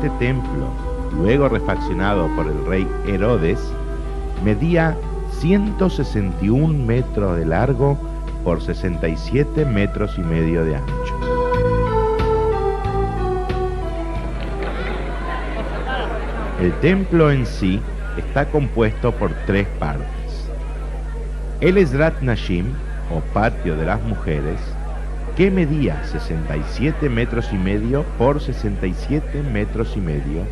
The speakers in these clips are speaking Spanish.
Este templo, luego refaccionado por el rey Herodes, medía 161 metros de largo por 67 metros y medio de ancho. El templo en sí está compuesto por 3 partes. El Ezrat Nashim, o patio de las mujeres, que medía 67 metros y medio por 67 metros y medio,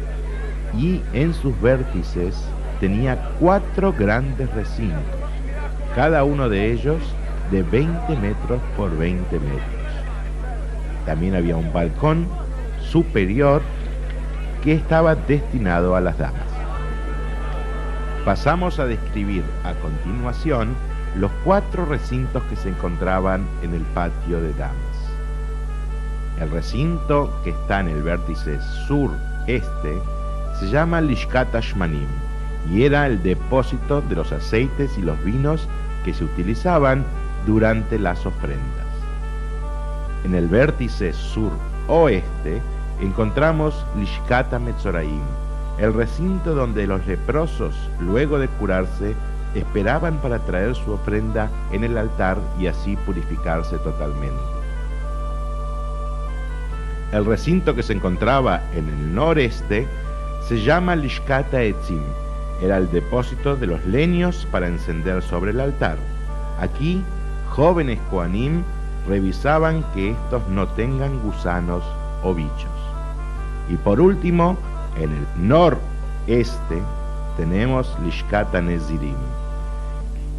y en sus vértices tenía 4 grandes recintos, cada uno de ellos de 20 metros por 20 metros. También había un balcón superior que estaba destinado a las damas. Pasamos a describir a continuación los 4 recintos que se encontraban en el patio de damas. El recinto que está en el vértice sureste se llama Lishkat Ashmanim y era el depósito de los aceites y los vinos que se utilizaban durante las ofrendas. En el vértice suroeste encontramos Lishkat HaMetzoraim, el recinto donde los leprosos, luego de curarse, esperaban para traer su ofrenda en el altar y así purificarse totalmente. El recinto que se encontraba en el noreste se llama Lishkat HaEtzim, era el depósito de los leños para encender sobre el altar. Aquí, jóvenes Kohanim revisaban que estos no tengan gusanos o bichos. Y por último, en el noreste tenemos Lishkat HaNezirim.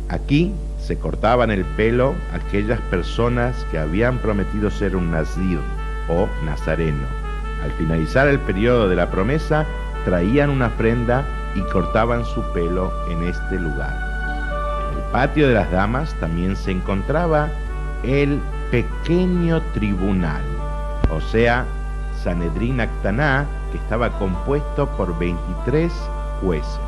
Aquí se cortaban el pelo aquellas personas que habían prometido ser un nazir o nazareno. Al finalizar el periodo de la promesa, traían una ofrenda y cortaban su pelo en este lugar. En el patio de las damas también se encontraba el pequeño tribunal, o sea, Sanedrín Aktaná, que estaba compuesto por 23 jueces.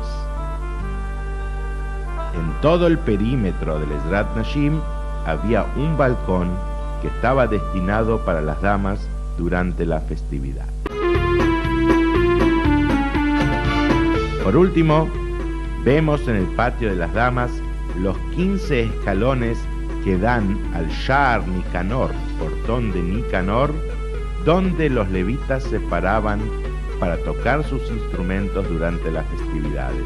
En todo el perímetro del Ezrat Nashim había un balcón que estaba destinado para las damas durante la festividad. Por último, vemos en el patio de las damas los 15 escalones que dan al Sha'ar Nicanor, portón de Nicanor, donde los levitas se paraban para tocar sus instrumentos durante las festividades.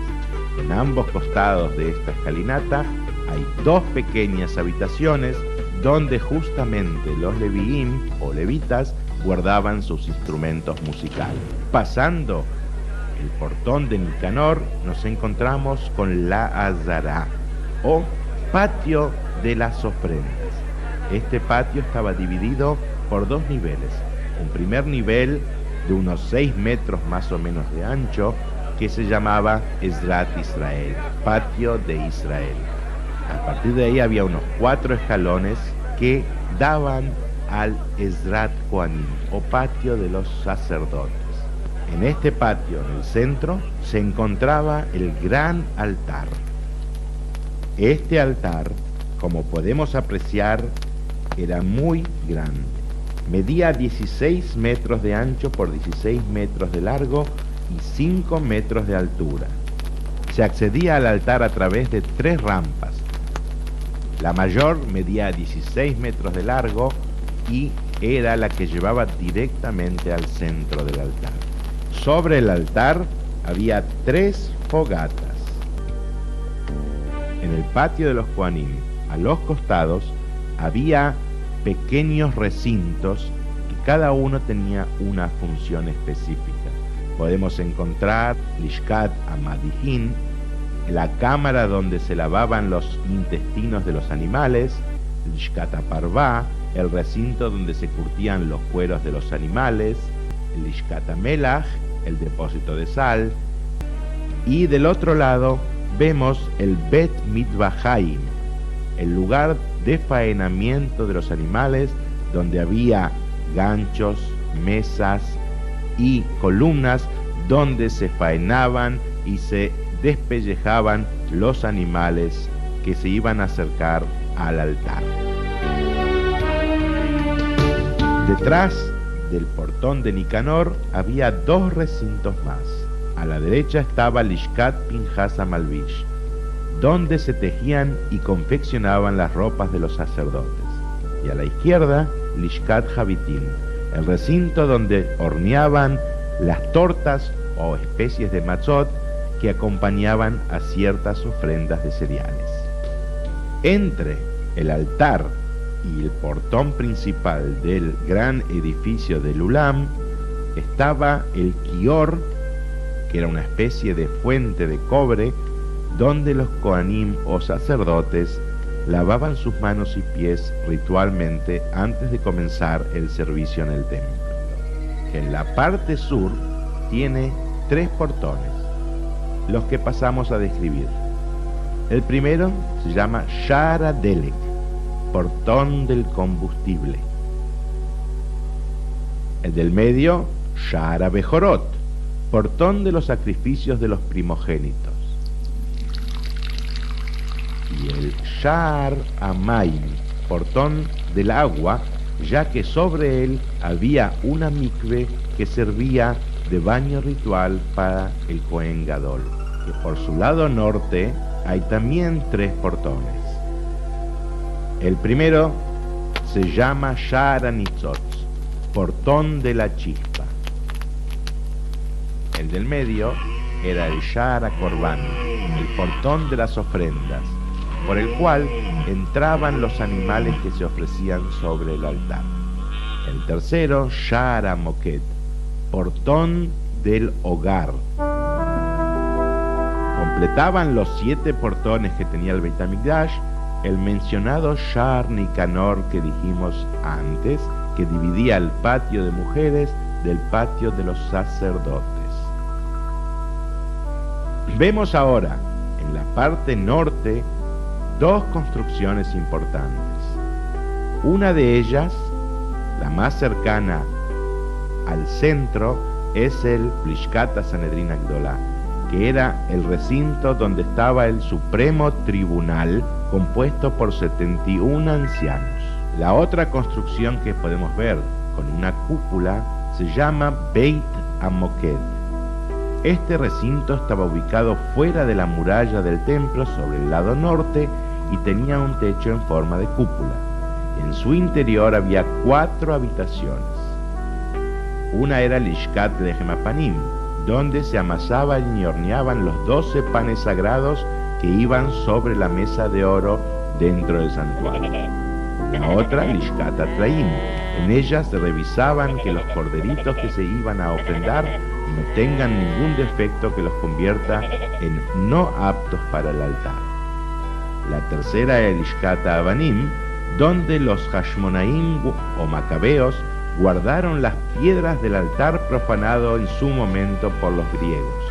En ambos costados de esta escalinata hay 2 pequeñas habitaciones donde justamente los leviim o levitas guardaban sus instrumentos musicales. Pasando el portón de Nicanor nos encontramos con la Azara, o patio de las ofrendas. Este patio estaba dividido por 2 niveles. Un primer nivel de unos 6 metros más o menos de ancho, que se llamaba Ezrat Israel, patio de Israel. A partir de ahí había unos 4 escalones que daban al Ezrat Kohanim, o patio de los sacerdotes. En este patio, en el centro, se encontraba el gran altar. Este altar, como podemos apreciar, era muy grande. Medía 16 metros de ancho por 16 metros de largo y 5 metros de altura. Se accedía al altar a través de 3 rampas. La mayor medía 16 metros de largo y era la que llevaba directamente al centro del altar. Sobre el altar había 3 fogatas. En el patio de los Kohanim, a los costados, había pequeños recintos que cada uno tenía una función específica. Podemos encontrar Lishkat HaMadihin, la cámara donde se lavaban los intestinos de los animales, Lishkat HaParvá, el recinto donde se curtían los cueros de los animales, Lishkat HaMelach, el depósito de sal, y del otro lado vemos el Bet Mitvahayim, el lugar de faenamiento de los animales, donde había ganchos, mesas y columnas donde se faenaban y se despellejaban los animales que se iban a acercar al altar. Detrás del portón de Nicanor había 2 recintos más. A la derecha estaba Lishkat Pinjas Malvish, donde se tejían y confeccionaban las ropas de los sacerdotes. Y a la izquierda, Lishkat Javitim, el recinto donde horneaban las tortas o especies de matzot que acompañaban a ciertas ofrendas de cereales. Entre el altar y el portón principal del gran edificio del Ulam estaba el Kior, que era una especie de fuente de cobre donde los Kohanim o sacerdotes lavaban sus manos y pies ritualmente antes de comenzar el servicio en el templo. En la parte sur tiene 3 portones, los que pasamos a describir. El primero se llama Shara Delek, portón del combustible. El del medio, Shara Bejorot, portón de los sacrificios de los primogénitos. Y el Shar Amaim, portón del agua, ya que sobre él había una mikve que servía de baño ritual para el Kohen Gadol. Y por su lado norte hay también 3 portones. El primero se llama Shara Nitzot, portón de la chispa. El del medio era el Shara Korban, el portón de las ofrendas, por el cual entraban los animales que se ofrecían sobre el altar. El tercero, Shara Moked, portón del hogar. Completaban los 7 portones que tenía el Beit HaMikdash el mencionado Shar Nicanor que dijimos antes, que dividía el patio de mujeres del patio de los sacerdotes. Vemos ahora en la parte norte 2 construcciones importantes. Una de ellas, la más cercana al centro, es el Lishkat Sanedrin Agdolá, que era el recinto donde estaba el Supremo Tribunal, compuesto por 71 ancianos. La otra construcción que podemos ver con una cúpula se llama Beit HaMoked. Este recinto estaba ubicado fuera de la muralla del templo sobre el lado norte y tenía un techo en forma de cúpula. En su interior había 4 habitaciones. Una era Lishkat Lechem HaPanim, donde se amasaban y horneaban los 12 panes sagrados que iban sobre la mesa de oro dentro del santuario. La otra, Lishkat HaTlaim, en ella se revisaban que los corderitos que se iban a ofrendar no tengan ningún defecto que los convierta en no aptos para el altar. La tercera es Lishkat HaAvanim, donde los Hashmonaim o Macabeos guardaron las piedras del altar profanado en su momento por los griegos.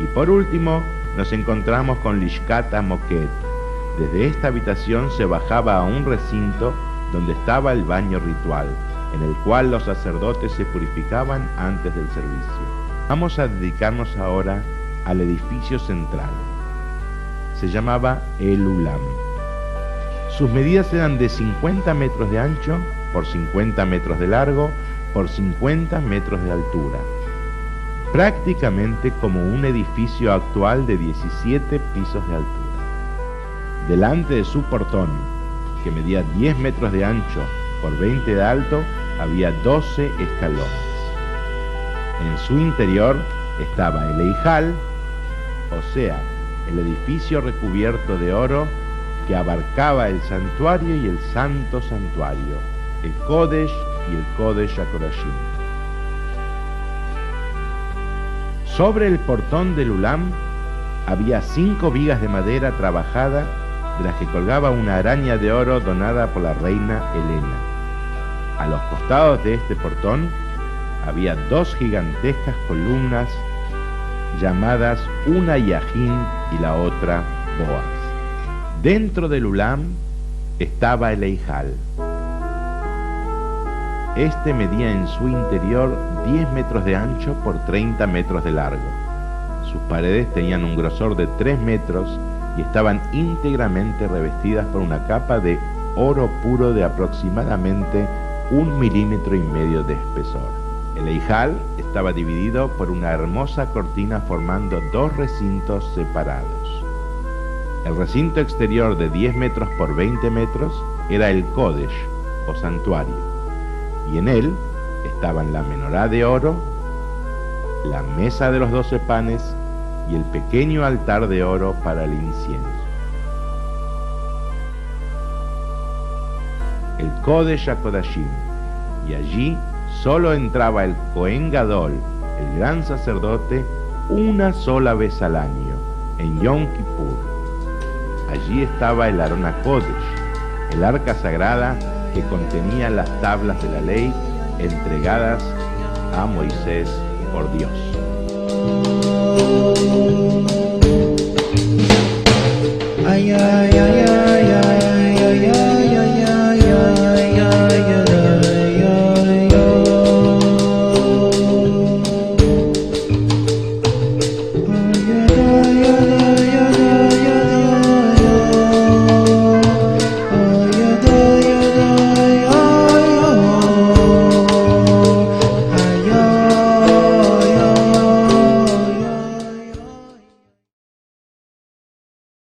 Y por último, nos encontramos con Lishkat HaMoked. Desde esta habitación se bajaba a un recinto donde estaba el baño ritual, en el cual los sacerdotes se purificaban antes del servicio. Vamos a dedicarnos ahora al edificio central. Se llamaba El Ulam. Sus medidas eran de 50 metros de ancho por 50 metros de largo por 50 metros de altura, prácticamente como un edificio actual de 17 pisos de altura. Delante de su portón, que medía 10 metros de ancho por 20 de alto, había 12 escalones. En su interior estaba el Eijal, o sea, el edificio recubierto de oro que abarcaba el santuario y el santo santuario, el Kodesh y el Kodesh HaKodashim. Sobre el portón del Ulam había 5 vigas de madera trabajada, de las que colgaba una araña de oro donada por la reina Helena. A los costados de este portón había 2 gigantescas columnas llamadas una Yajín y la otra Boaz. Dentro del Ulam estaba el Eijal. Este medía en su interior 10 metros de ancho por 30 metros de largo. Sus paredes tenían un grosor de 3 metros y estaban íntegramente revestidas por una capa de oro puro de aproximadamente 1,5 milímetros de espesor. El Eijal estaba dividido por una hermosa cortina formando 2 recintos separados. El recinto exterior de 10 metros por 20 metros era el Kodesh, o santuario, y en él estaban la menorá de oro, la mesa de los 12 panes y el pequeño altar de oro para el incienso. El Kodesh HaKodashim, y allí solo entraba el Kohen Gadol, el gran sacerdote, una sola vez al año, en Yom Kippur. Allí estaba el Aron HaKodesh, el arca sagrada que contenía las tablas de la ley entregadas a Moisés por Dios.